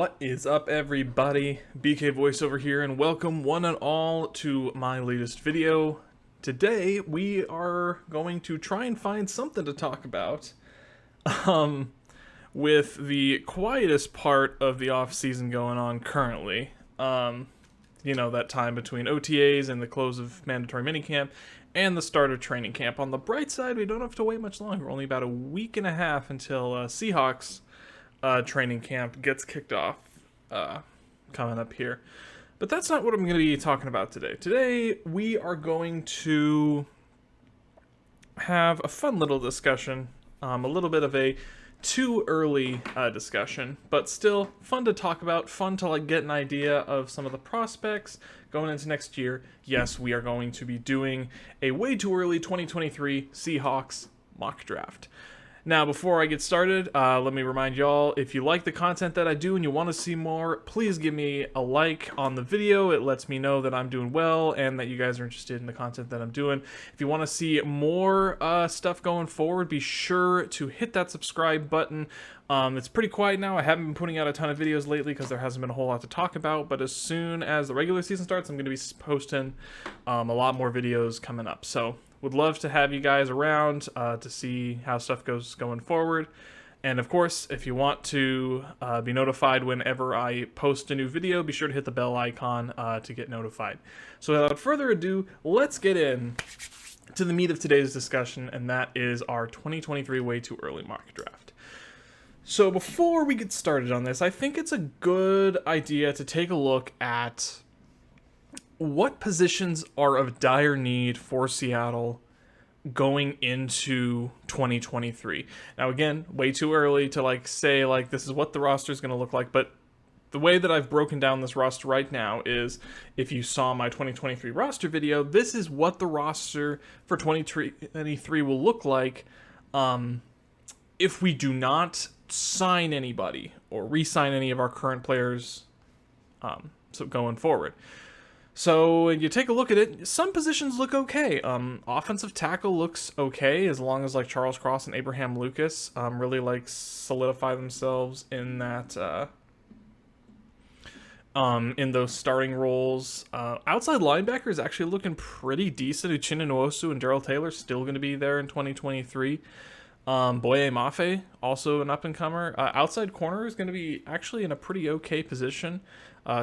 What is up, everybody? BK Voice over here, and welcome one and all to my latest video. Today, we are going to try and find something to talk about. With the quietest part of the off-season going on currently. You know, that time between OTAs and the close of mandatory minicamp and the start of training camp. On the bright side, we don't have to wait much longer. Only about a week and a half until Seahawks training camp gets kicked off coming up here. But that's not what I'm going to be talking about today. Today, we are going to have a fun little discussion, a little bit of a too early discussion, but still fun to talk about, fun to get an idea of some of the prospects going into next year. Yes, we are going to be doing a way too early 2023 Seahawks mock draft. Now, before I get started, let me remind y'all, if you like the content that I do and you want to see more, please give me a like on the video. It lets me know that I'm doing well and that you guys are interested in the content that I'm doing. If you want to see more stuff going forward, be sure to hit that subscribe button. It's pretty quiet now. I haven't been putting out a ton of videos lately because there hasn't been a whole lot to talk about, but as soon as the regular season starts, I'm going to be posting a lot more videos coming up. So would love to have you guys around to see how stuff goes going forward. And of course, if you want to be notified whenever I post a new video, be sure to hit the bell icon to get notified. So without further ado, let's get in to the meat of today's discussion, and that is our 2023 way too early mock draft. So before we get started on this, I think it's a good idea to take a look at what positions are of dire need for Seattle going into 2023. Now, again, way too early to say this is what the roster is going to look like, but the way that I've broken down this roster right now is, if you saw my 2023 roster video, this is what the roster for 2023 will look like if we do not sign anybody or re-sign any of our current players so going forward. So you take a look at it, some positions look okay. Offensive tackle looks okay as long as Charles Cross and Abraham Lucas really solidify themselves in that in those starting roles. Outside linebacker is actually looking pretty decent. Uchenna Nwosu and Darrell Taylor still going to be there in 2023. Boye Mafe, also an up-and-comer. Outside corner is going to be actually in a pretty okay position.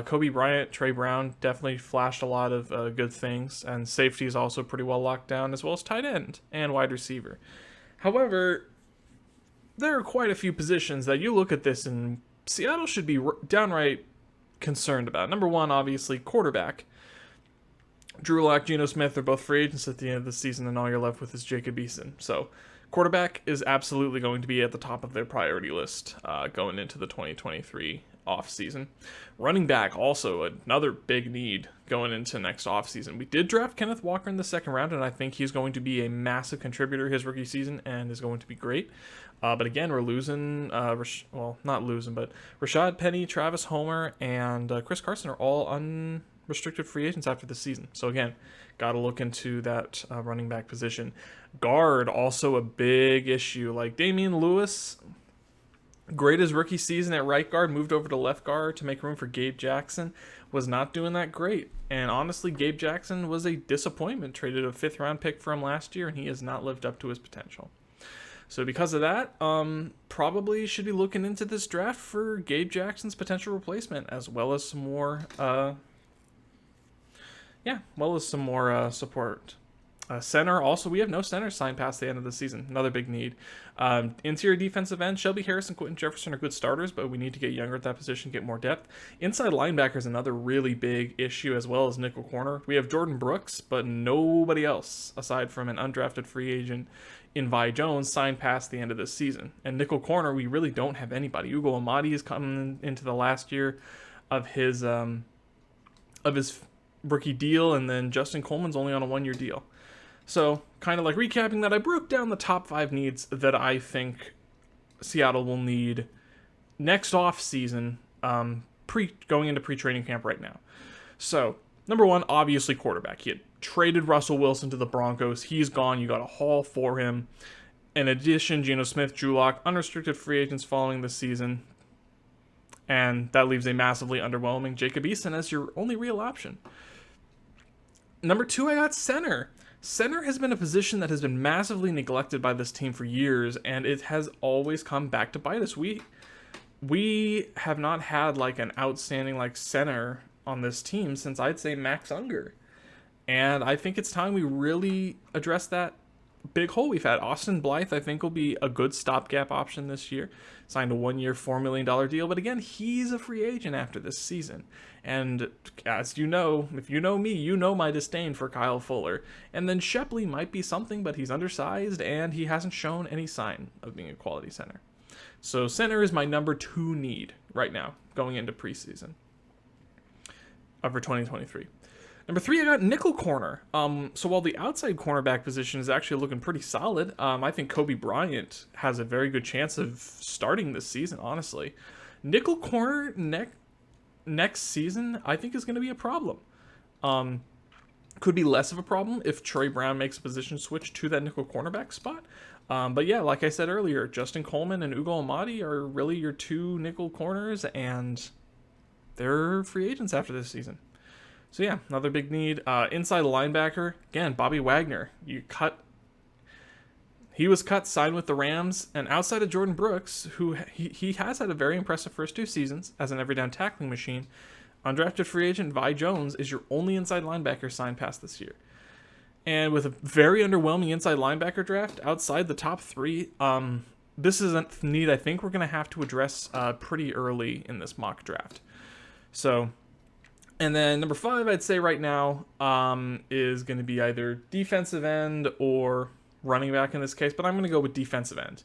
Kobe Bryant, Trey Brown definitely flashed a lot of good things, and safety is also pretty well locked down, as well as tight end and wide receiver. However, there are quite a few positions that you look at this and Seattle should be downright concerned about. Number one, obviously, quarterback. Drew Lock, Geno Smith are both free agents at the end of the season, and all you're left with is Jacob Eason. So quarterback is absolutely going to be at the top of their priority list going into the 2023 offseason. Running back, also another big need going into next offseason. We did draft Kenneth Walker in the second round, and I think he's going to be a massive contributor his rookie season and is going to be great. But again, we're losing, not losing, but Rashad Penny, Travis Homer, and Chris Carson are all unrestricted free agents after the season. So again, got to look into that running back position. Guard, also a big issue. Damian Lewis, great his rookie season at right guard, moved over to left guard to make room for Gabe Jackson, was not doing that great. And honestly, Gabe Jackson was a disappointment. Traded a 5th round pick for him last year, and he has not lived up to his potential. So because of that, probably should be looking into this draft for Gabe Jackson's potential replacement, as well as some more support. Center, also, we have no center signed past the end of the season. Another big need. Interior defensive end, Shelby Harris and Quentin Jefferson are good starters, but we need to get younger at that position, get more depth. Inside linebacker is another really big issue, as well as nickel corner. We have Jordan Brooks, but nobody else, aside from an undrafted free agent in Vi Jones, signed past the end of this season. And nickel corner, we really don't have anybody. Ugo Amadi is coming into the last year of his rookie deal, and then Justin Coleman's only on a 1-year deal. So, kind of recapping that, I broke down the top 5 needs that I think Seattle will need next offseason, going into pre-training camp right now. So, number one, obviously quarterback. He had traded Russell Wilson to the Broncos. He's gone. You got a haul for him. In addition, Geno Smith, Drew Lock, unrestricted free agents following the season. And that leaves a massively underwhelming Jacob Eason as your only real option. Number 2, I got center. Center has been a position that has been massively neglected by this team for years, and it has always come back to bite us. We have not had like an outstanding like center on this team since I'd say Max Unger. And I think it's time we really address that big hole we've had. Austin Blythe, I think, will be a good stopgap option this year. Signed a 1-year, $4 million deal. But again, he's a free agent after this season. And as you know, if you know me, you know my disdain for Kyle Fuller. And then Shepley might be something, but he's undersized and he hasn't shown any sign of being a quality center. So center is my number 2 need right now going into preseason for 2023. Number 3, I got nickel corner. So while the outside cornerback position is actually looking pretty solid, I think Kobe Bryant has a very good chance of starting this season, honestly. Nickel corner next season, I think, is going to be a problem. Could be less of a problem if Troy Brown makes a position switch to that nickel cornerback spot. But yeah, like I said earlier, Justin Coleman and Ugo Amadi are really your 2 nickel corners, and they're free agents after this season. So yeah, another big need. Inside linebacker, again, Bobby Wagner. He was cut, signed with the Rams, and outside of Jordan Brooks, who he has had a very impressive first 2 seasons as an every down tackling machine, undrafted free agent Vi Jones is your only inside linebacker signed past this year. And with a very underwhelming inside linebacker draft outside the top 3, this is a need I think we're going to have to address pretty early in this mock draft. So, and then number 5, I'd say right now, is going to be either defensive end or running back in this case, but I'm going to go with defensive end.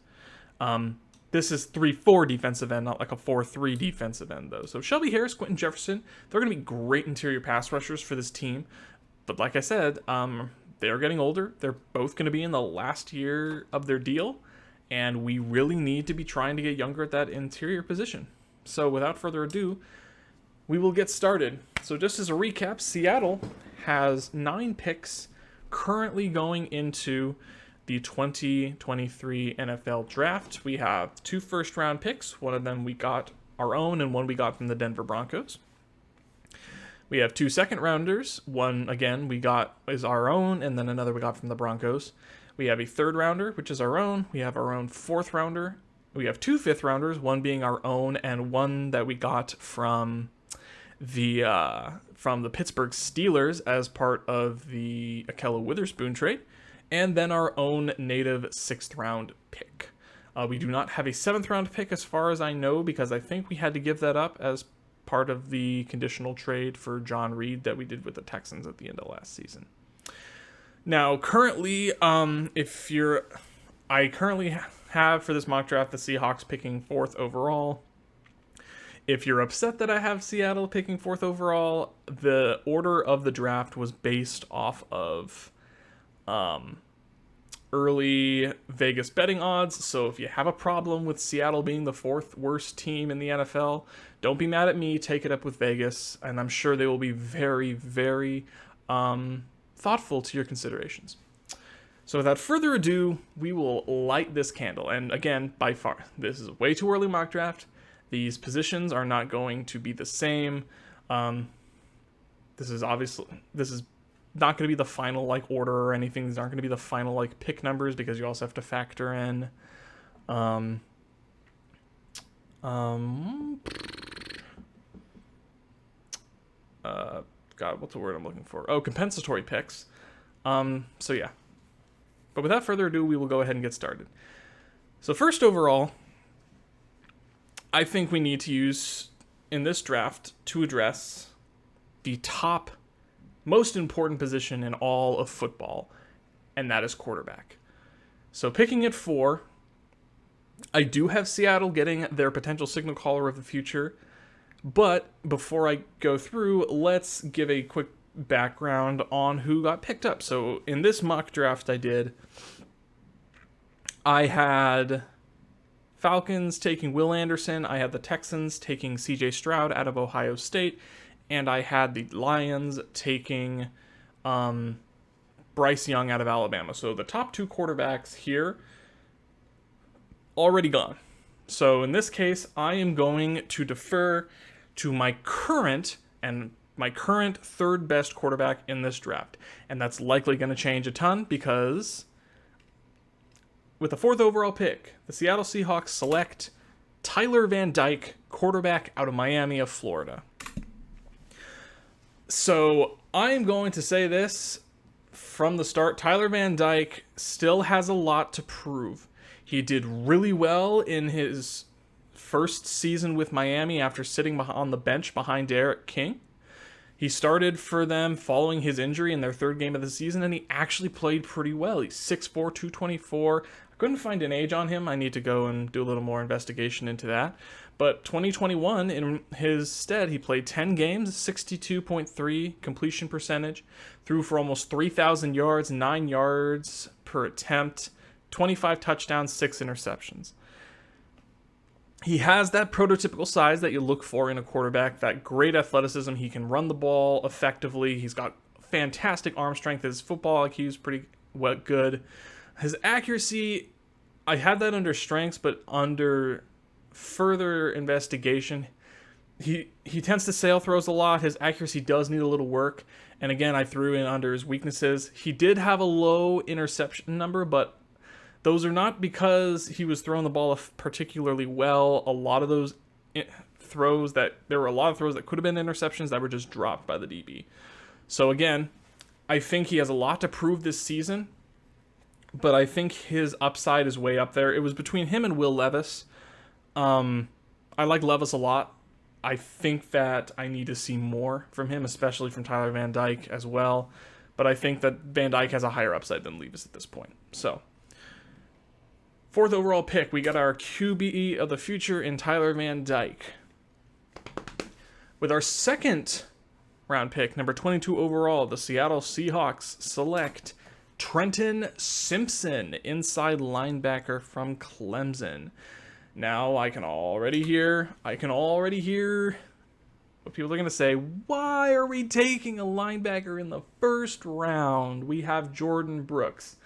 This is 3-4 defensive end, not like a 4-3 defensive end, though. So Shelby Harris, Quentin Jefferson, they're going to be great interior pass rushers for this team. But like I said, they're getting older. They're both going to be in the last year of their deal, and we really need to be trying to get younger at that interior position. So without further ado, we will get started. So just as a recap, Seattle has 9 picks currently going into the 2023 NFL Draft. We have 2 first-round picks. One of them we got our own, and one we got from the Denver Broncos. We have 2 second-rounders. One, again, we got is our own, and then another we got from the Broncos. We have a third-rounder, which is our own. We have our own fourth-rounder. We have 2 fifth-rounders, one being our own, and one that we got from the Pittsburgh Steelers as part of the Ahkello Witherspoon trade, and then our own native 6th-round pick. We do not have a 7th-round pick as far as I know, because I think we had to give that up as part of the conditional trade for John Reed that we did with the Texans at the end of last season. Now, currently, I currently have for this mock draft the Seahawks picking 4th overall. If you're upset that I have Seattle picking 4th overall, the order of the draft was based off of early Vegas betting odds. So if you have a problem with Seattle being the 4th worst team in the NFL, don't be mad at me. Take it up with Vegas, and I'm sure they will be very, very thoughtful to your considerations. So without further ado, we will light this candle. And again, by far, this is a way too early mock draft. These positions are not going to be the same. This is not going to be the final like order or anything. These aren't going to be the final like pick numbers, because you also have to factor in God, what's the word I'm looking for? Oh, compensatory picks. So yeah. But without further ado, we will go ahead and get started. So first overall, I think we need to use in this draft to address the top most important position in all of football, and that is quarterback. So picking at 4, I do have Seattle getting their potential signal caller of the future, but before I go through, let's give a quick background on who got picked up. So in this mock draft I had Falcons taking Will Anderson, I had the Texans taking CJ Stroud out of Ohio State, and I had the Lions taking Bryce Young out of Alabama. So the top 2 quarterbacks here already gone. So in this case, I am going to defer to my current third best quarterback in this draft. And that's likely going to change a ton because with the 4th overall pick, the Seattle Seahawks select Tyler Van Dyke, quarterback out of Miami of Florida. So I'm going to say this from the start. Tyler Van Dyke still has a lot to prove. He did really well in his first season with Miami after sitting on the bench behind Derek King. He started for them following his injury in their 3rd game of the season, and he actually played pretty well. He's 6'4", 224. I couldn't find an age on him. I need to go and do a little more investigation into that. But 2021, in his stead, he played 10 games, 62.3 completion percentage, threw for almost 3,000 yards, 9 yards per attempt, 25 touchdowns, 6 interceptions. He has that prototypical size that you look for in a quarterback, that great athleticism. He can run the ball effectively. He's got fantastic arm strength. His football IQ is pretty good. His accuracy, I had that under strengths, but under further investigation, he tends to sail throws a lot. His accuracy does need a little work. And again, I threw in under his weaknesses. He did have a low interception number, but those are not because he was throwing the ball particularly well. There were a lot of throws that could have been interceptions that were just dropped by the DB. So again, I think he has a lot to prove this season, but I think his upside is way up there. It was between him and Will Levis. I like Levis a lot. I think that I need to see more from him, especially from Tyler Van Dyke as well. But I think that Van Dyke has a higher upside than Levis at this point. So 4th overall pick, we got our QBE of the future in Tyler Van Dyke. With our 2nd round pick, number 22 overall, the Seattle Seahawks select Trenton Simpson, inside linebacker from Clemson. Now I can already hear what people are going to say. Why are we taking a linebacker in the 1st round? We have Jordan Brooks.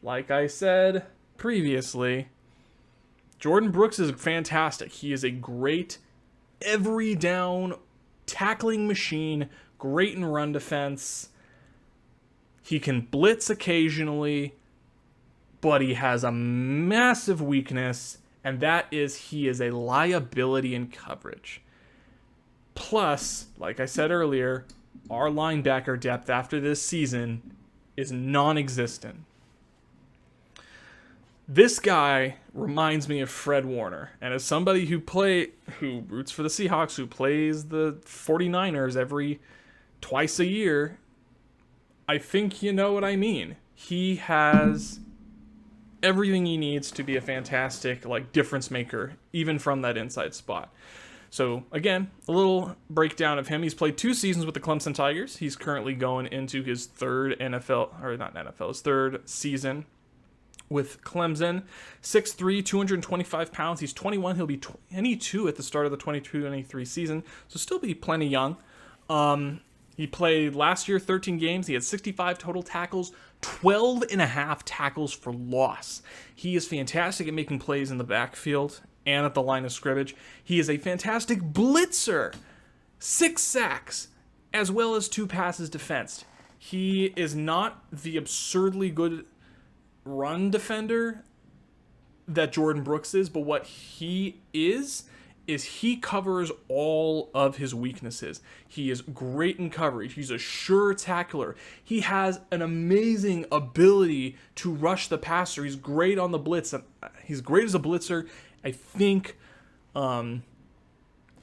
Like I said previously, Jordan Brooks is fantastic. He is a great every down tackling machine, great in run defense. He can blitz occasionally, but he has a massive weakness, and that is he is a liability in coverage. Plus, like I said earlier, our linebacker depth after this season is non-existent. This guy reminds me of Fred Warner, and as somebody who roots for the Seahawks, who plays the 49ers twice a year, I think you know what I mean. He has everything he needs to be a fantastic difference maker, even from that inside spot. So again, a little breakdown of him. He's played 2 seasons with the Clemson Tigers. He's currently going into his third season with Clemson. 6'3", 225 pounds. He's 21. He'll be 22 at the start of the 22-23 season, so still be plenty young. He played last year 13 games. He had 65 total tackles, 12.5 tackles for loss. He is fantastic at making plays in the backfield and at the line of scrimmage. He is a fantastic blitzer. 6 sacks, as well as 2 passes defensed. He is not the absurdly good run defender that Jordan Brooks is, but what he is he covers all of his weaknesses. He is great in coverage. He's a sure tackler. He has an amazing ability to rush the passer. He's great on the blitz. He's great as a blitzer. I think, I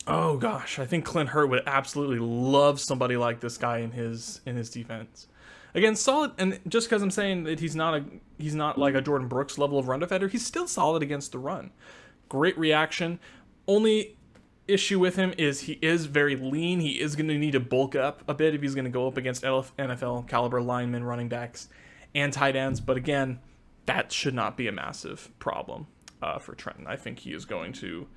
think Clint Hurt would absolutely love somebody like this guy in his defense. Again, solid, and just because I'm saying that he's not like a Jordan Brooks level of run defender, he's still solid against the run. Great reaction. Only issue with him is he is very lean. He is going to need to bulk up a bit if he's going to go up against NFL caliber linemen, running backs, and tight ends. But again, that should not be a massive problem for Trenton. I think he is going to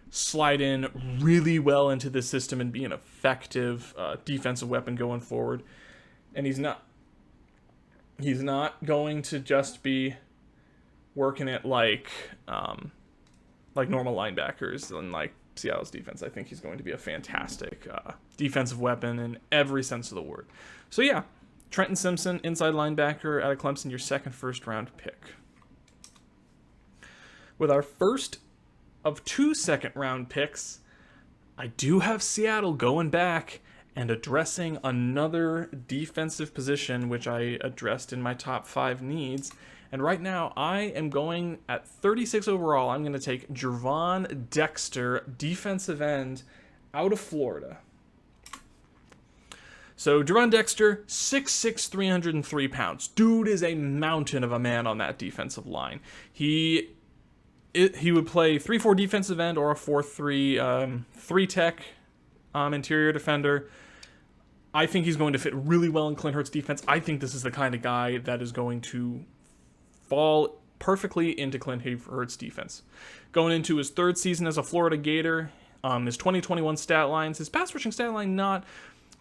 slide in really well into the system and be an effective defensive weapon going forward. And he's not going to just be working it like like normal linebackers and like Seattle's defense. I think he's going to be a fantastic defensive weapon in every sense of the word. So yeah, Trenton Simpson, inside linebacker out of Clemson, your second first-round pick. With our first of 2 second-round picks, I do have Seattle going back and addressing another defensive position, which I addressed in my top 5 needs. And right now, I am going at 36 overall. I'm going to take GERVON DEXTER, defensive end, out of Florida. So GERVON DEXTER, 6'6", 303 pounds. Dude is a mountain of a man on that defensive line. He would play 3-4 defensive end or a 4-3 3-tech interior defender. I think he's going to fit really well in Clint Hurtt's defense. I think this is the kind of guy that is going to fall perfectly into Clint Hurtt's defense. Going into his 3rd season as a Florida Gator, his 2021 stat lines, his pass rushing stat line not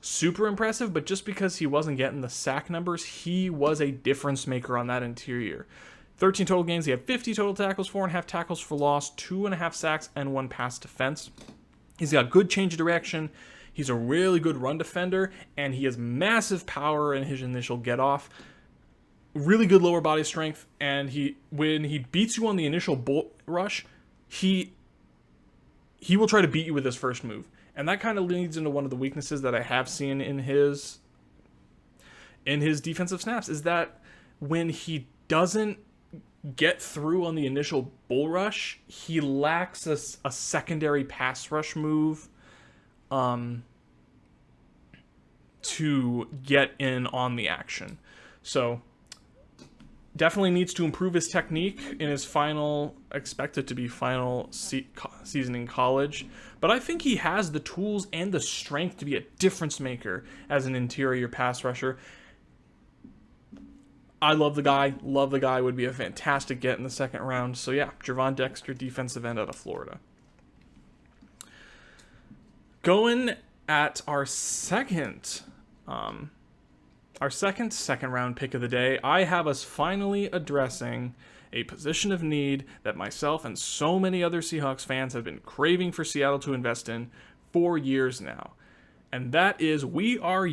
super impressive, but just because he wasn't getting the sack numbers, he was a difference maker on that interior. 13 total games, he had 50 total tackles, 4.5 tackles for loss, 2.5 sacks, and 1 pass defense. He's got good change of direction. He's a really good run defender, and he has massive power in his initial get-off. Really good lower body strength, and when he beats you on the initial bull rush, he will try to beat you with his first move. And that kind of leads into one of the weaknesses that I have seen in his defensive snaps, is that when he doesn't get through on the initial bull rush, he lacks a secondary pass rush move to get in on the action. So definitely needs to improve his technique in his expected to be final season in college. But I think he has the tools and the strength to be a difference maker as an interior pass rusher. I love the guy. Love the guy. Would be a fantastic get in the 2nd round. So yeah, GERVON DEXTER, defensive end out of Florida. Going at our second round pick of the day, I have us finally addressing a position of need that myself and so many other Seahawks fans have been craving for Seattle to invest in for years now. And that is, we are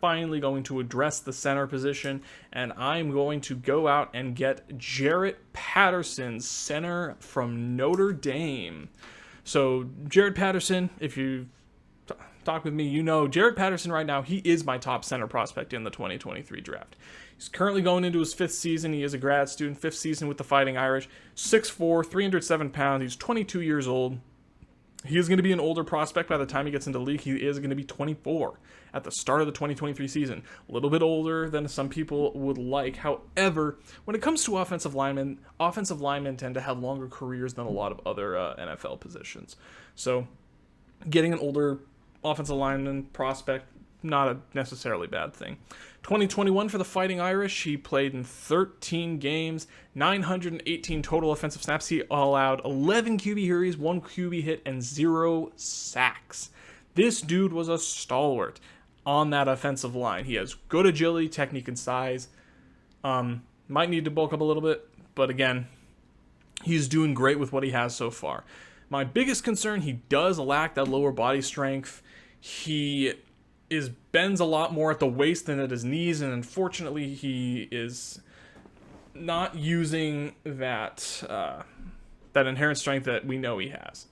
finally going to address the center position, and I'm going to go out and get Jarrett Patterson, center from Notre Dame. So Jarrett Patterson, if you talk with me, you know Jarrett Patterson right now, he is my top center prospect in the 2023 draft. He's currently going into his 5th season. He is a grad student, 5th season with the Fighting Irish, 6'4", 307 pounds. He's 22 years old. He is going to be an older prospect by the time he gets into the league. He is going to be 24 at the start of the 2023 season. A little bit older than some people would like. However, when it comes to offensive linemen tend to have longer careers than a lot of other NFL positions. So getting an older offensive lineman prospect, not a necessarily bad thing. 2021 for the Fighting Irish, he played in 13 games, 918 total offensive snaps. He allowed 11 QB hurries, 1 QB hit, and 0 sacks. This dude was a stalwart on that offensive line. He has good agility, technique, and size. Might need to bulk up a little bit, but again, he's doing great with what he has so far. My biggest concern, he does lack that lower body strength. He bends a lot more at the waist than at his knees, and unfortunately he is not using that inherent strength that we know he has.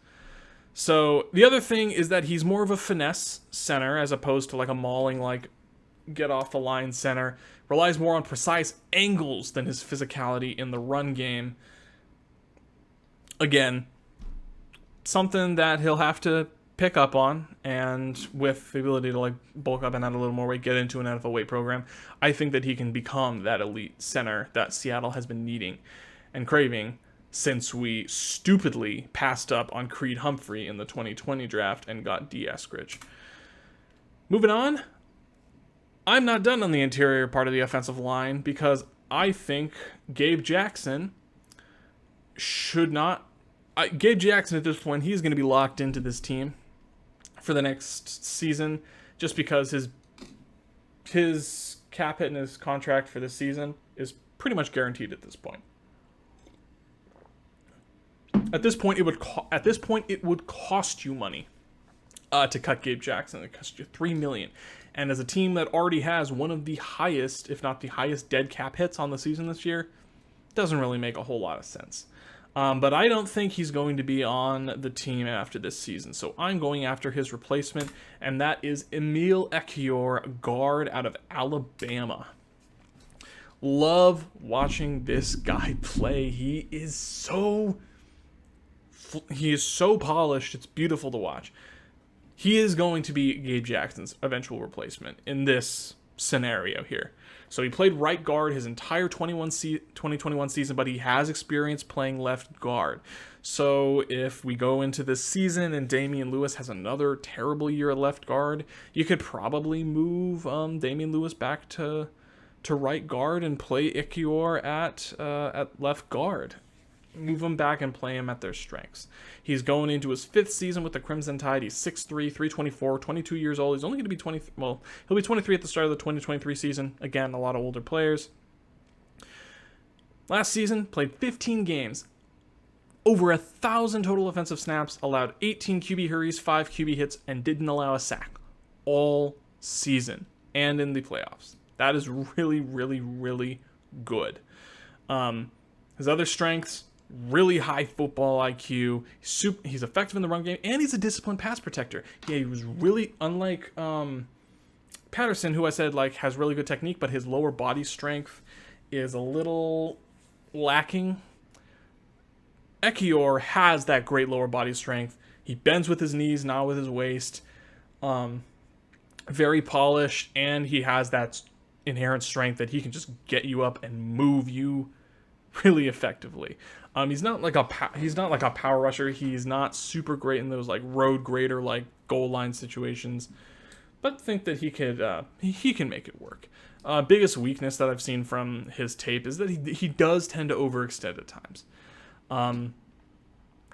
So the other thing is that he's more of a finesse center as opposed to like a mauling, like get off the line center. Relies more on precise angles than his physicality in the run game. Again, something that he'll have to pick up on, and with the ability to like bulk up and add a little more weight, get into an NFL weight program, I think that he can become that elite center that Seattle has been needing and craving since we stupidly passed up on Creed Humphrey in the 2020 draft and got D. Eskridge. Moving on, I'm not done on the interior part of the offensive line because I think Gabe Jackson Gabe Jackson at this point, he's going to be locked into this team for the next season just because his cap hit and his contract for this season is pretty much guaranteed at this point. At this point, it would cost you money to cut Gabe Jackson. It cost you $3 million. And as a team that already has one of the highest, if not the highest, dead cap hits on the season this year, doesn't really make a whole lot of sense. But I don't think he's going to be on the team after this season. So I'm going after his replacement, and that is EMIL, EKIYOR, guard out of Alabama. Love watching this guy play. He is so polished. It's beautiful to watch. He is going to be Gabe Jackson's eventual replacement in this scenario here. So he played right guard his entire 2021 season, but he has experience playing left guard. So if we go into this season and Damian Lewis has another terrible year at left guard, you could probably move Damian Lewis back to right guard and play EKIYOR at left guard. Move him back and play him at their strengths. He's going into his 5th season with the Crimson Tide. He's 6'3", 324, 22 years old. He's only going to be he'll be 23 at the start of the 2023 season. Again, a lot of older players. Last season, played 15 games. Over 1,000 total offensive snaps, allowed 18 QB hurries, 5 QB hits, and didn't allow a sack all season and in the playoffs. That is really, really, really good. His other strengths, really high football IQ. He's effective in the run game, and he's a disciplined pass protector. He was really, unlike Patterson, who I said has really good technique, but his lower body strength is a little lacking. EKIYOR has that great lower body strength. He bends with his knees, not with his waist. Very polished, and he has that inherent strength that he can just get you up and move you really effectively. He's not like a power rusher. He's not super great in those road grader goal line situations, but think that he can make it work. Biggest weakness that I've seen from his tape is that he does tend to overextend at times.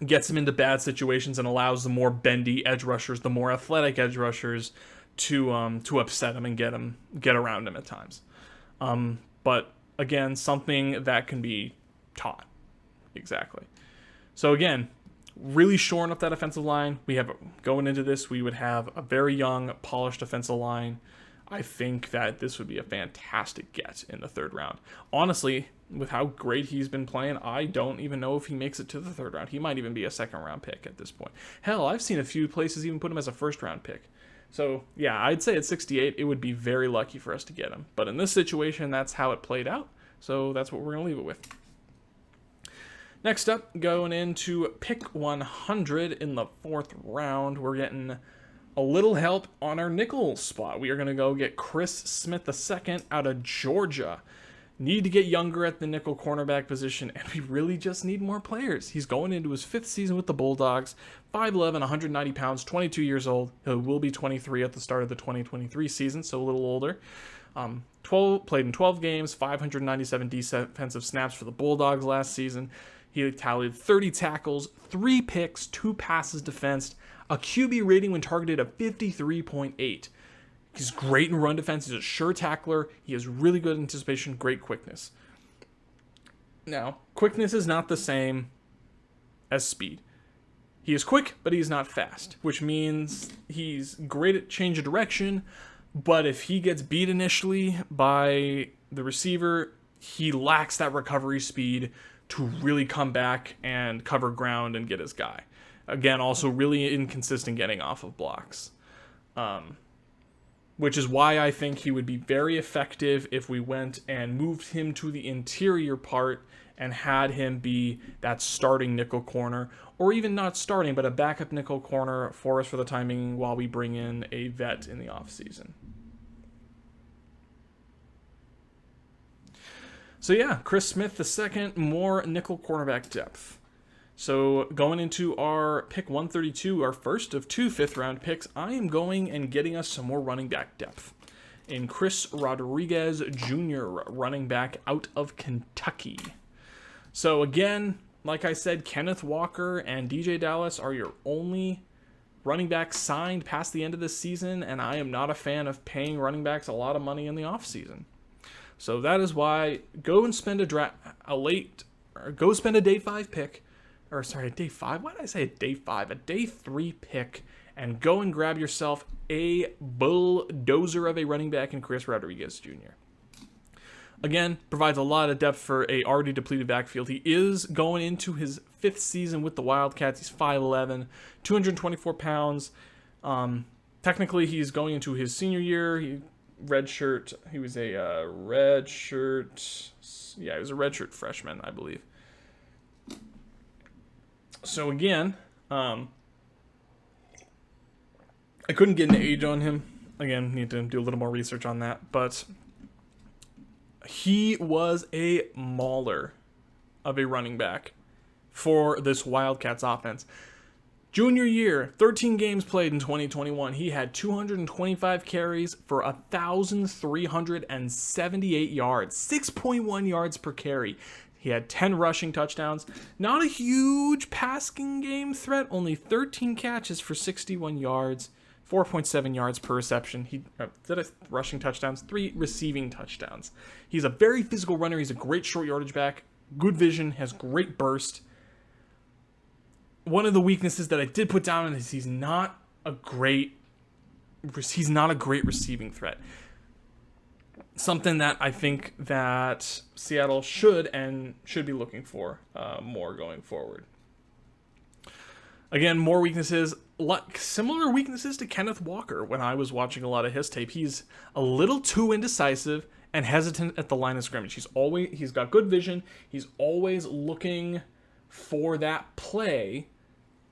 Gets him into bad situations and allows the more bendy edge rushers, the more athletic edge rushers, to upset him and get around him at times. But again, something that can be taught. Exactly. So again, really shoring up that offensive line. Going into this, we would have a very young, polished offensive line. I think that this would be a fantastic get in the 3rd round. Honestly, with how great he's been playing, I don't even know if he makes it to the 3rd round. He might even be a 2nd round pick at this point. Hell, I've seen a few places even put him as a 1st round pick. So yeah, I'd say at 68, it would be very lucky for us to get him. But in this situation, that's how it played out. So that's what we're going to leave it with. Next up, going into pick 100 in the 4th round, we're getting a little help on our nickel spot. We are going to go get Chris Smith II out of Georgia. Need to get younger at the nickel cornerback position, and we really just need more players. He's going into his 5th season with the Bulldogs, 5'11", 190 pounds, 22 years old. He will be 23 at the start of the 2023 season, so a little older. Played in 12 games, 597 defensive snaps for the Bulldogs last season. He tallied 30 tackles, 3 picks, 2 passes defensed, a QB rating when targeted of 53.8. He's great in run defense. He's a sure tackler. He has really good anticipation, great quickness. Now, quickness is not the same as speed. He is quick, but he's not fast, which means he's great at change of direction, but if he gets beat initially by the receiver, he lacks that recovery speed to really come back and cover ground and get his guy. Again, also really inconsistent getting off of blocks. Which is why I think he would be very effective if we went and moved him to the interior part and had him be that starting nickel corner, or even not starting, but a backup nickel corner for us for the timing while we bring in a vet in the offseason. So yeah, Chris Smith II, more nickel cornerback depth. So going into our pick 132, our first of 2 5th-round picks, I am going and getting us some more running back depth in Chris Rodriguez Jr., running back out of Kentucky. So again, like I said, Kenneth Walker and DJ Dallas are your only running backs signed past the end of this season, and I am not a fan of paying running backs a lot of money in the offseason. So that is why go and spend a day 5 pick. or sorry, a day 5. Why did I say a day 5? A day 3 pick, and go and grab yourself a bulldozer of a running back in Chris Rodriguez Jr. Again, provides a lot of depth for a already depleted backfield. He is going into his 5th season with the Wildcats. He's 5'11", 224 pounds. Technically, he's going into his senior year. He was a redshirt. Yeah, he was a redshirt freshman, I believe. So again, I couldn't get an age on him. Again, need to do a little more research on that, but he was a mauler of a running back for this Wildcats offense. Junior year, 13 games played in 2021. He had 225 carries for 1,378 yards, 6.1 yards per carry. He had 10 rushing touchdowns. Not a huge passing game threat, only 13 catches for 61 yards, 4.7 yards per reception. Rushing touchdowns, 3 receiving touchdowns. He's a very physical runner. He's a great short yardage back, good vision, has great burst. One of the weaknesses that I did put down is he's not a great receiving threat. Something that I think that Seattle should be looking for more going forward. Again, more weaknesses, similar weaknesses to Kenneth Walker when I was watching a lot of his tape. He's a little too indecisive and hesitant at the line of scrimmage. He's got good vision. He's always looking for that play,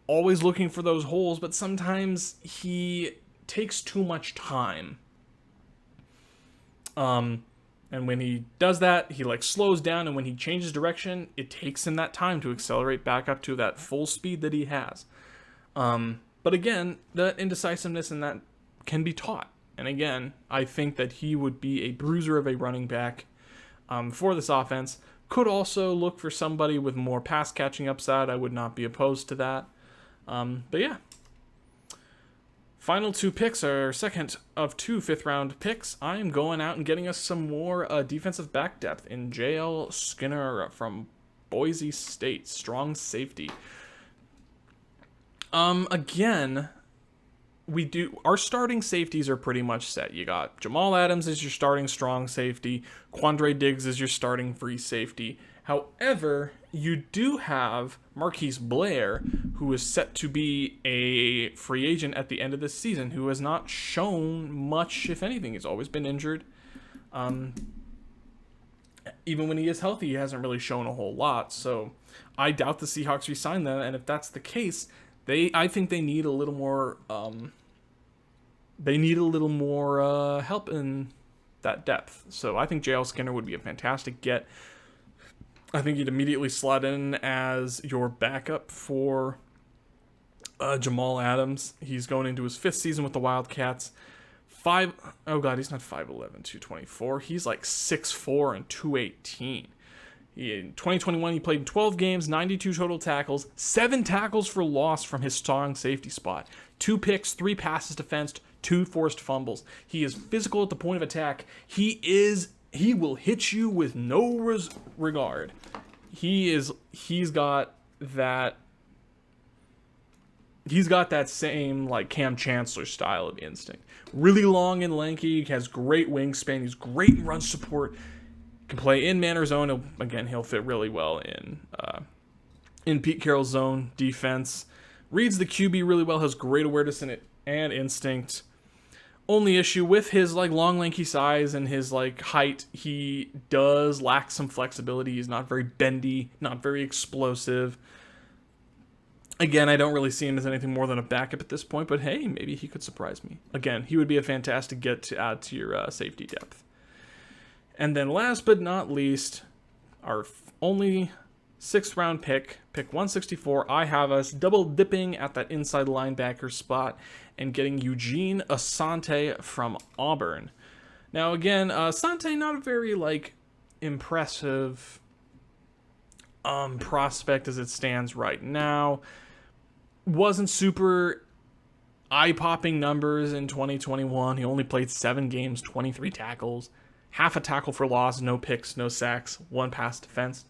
always looking for those holes, but sometimes he takes too much time. And when he does that, he slows down, and when he changes direction, it takes him that time to accelerate back up to that full speed that he has. But again, that indecisiveness and that can be taught. And again, I think that he would be a bruiser of a running back for this offense. Could also look for somebody with more pass catching upside. I would not be opposed to that. But yeah. Final 2 picks are second of 2 5th-round picks. I am going out and getting us some more defensive back depth in J.L. Skinner from Boise State, strong safety. Again, our starting safeties are pretty much set. You got Jamal Adams as your starting strong safety, Quandre Diggs as your starting free safety. However, you do have Marquise Blair, who is set to be a free agent at the end of this season, who has not shown much, if anything. He's always been injured. Even when he is healthy, he hasn't really shown a whole lot. So I doubt the Seahawks re-sign them, and if that's the case, I think they need a little more. They need a little more help in that depth. So I think J.L. Skinner would be a fantastic get. I think you'd immediately slot in as your backup for Jamal Adams. He's going into his 5th season with the Wildcats. He's not 5'11", 224. He's 6'4" and 218. In 2021, he played in 12 games, 92 total tackles, 7 tackles for loss from his strong safety spot, 2 picks, 3 passes defensed, 2 forced fumbles. He is physical at the point of attack. He will hit you with no regard. He's got that same Cam Chancellor style of instinct. Really long and lanky, has great wingspan, he's great in run support, can play in man or zone. He'll fit really well in Pete Carroll's zone defense. Reads the QB really well, has great awareness in it and instinct. Only issue with his long lanky size and his height, he does lack some flexibility. He's not very bendy, not very explosive. Again, I don't really see him as anything more than a backup at this point, but hey, maybe he could surprise me. Again, he would be a fantastic get to add to your safety depth. And then last but not least, our only 6th-round pick 164, I have us double dipping at that inside linebacker spot and getting Eugene Asante from Auburn. Now again, Asante, not a very impressive prospect as it stands right now. Wasn't super eye-popping numbers in 2021. He only played 7 games, 23 tackles, half a tackle for loss, no picks, no sacks, 1 pass defense.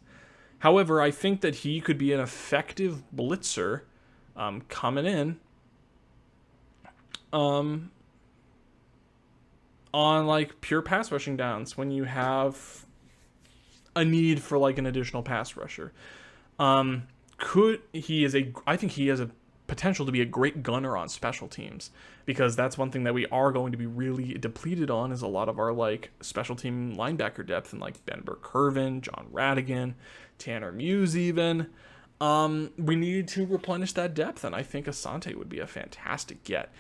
However, I think that he could be an effective blitzer coming in on like pure pass rushing downs when you have a need for like an additional pass rusher. I think he has a potential to be a great gunner on special teams, because that's one thing that we are going to be really depleted on, is a lot of our like special team linebacker depth, and like Ben Burke-Kirven, John Radigan, Tanner Muse even. We need to replenish that depth, and I think Asante would be a fantastic get.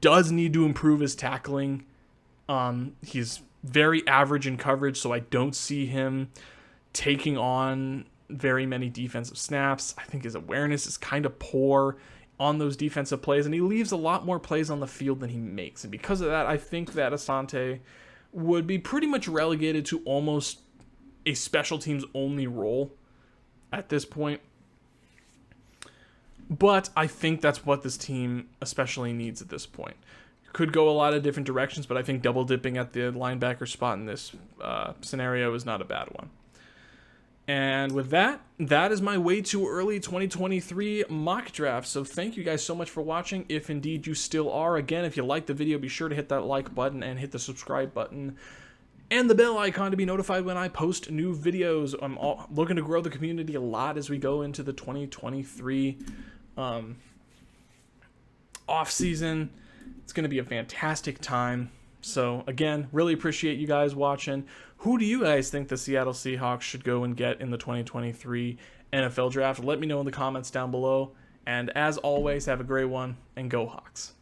Does need to improve his tackling. He's very average in coverage, so I don't see him taking on very many defensive snaps. I think his awareness is kind of poor on those defensive plays, and he leaves a lot more plays on the field than he makes. And because of that, I think that Asante would be pretty much relegated to almost a special teams only role at this point. But I think that's what this team especially needs at this point. Could go a lot of different directions, but I think double dipping at the linebacker spot in this scenario is not a bad one. And with that, that is my way too early 2023 mock draft. So thank you guys so much for watching, if indeed you still are. Again, if you liked the video, be sure to hit that like button and hit the subscribe button and the bell icon to be notified when I post new videos. I'm looking to grow the community a lot as we go into the 2023 off-season. It's going to be a fantastic time. So again, really appreciate you guys watching. Who do you guys think the Seattle Seahawks should go and get in the 2023 NFL draft? Let me know in the comments down below. And as always, have a great one, and go Hawks.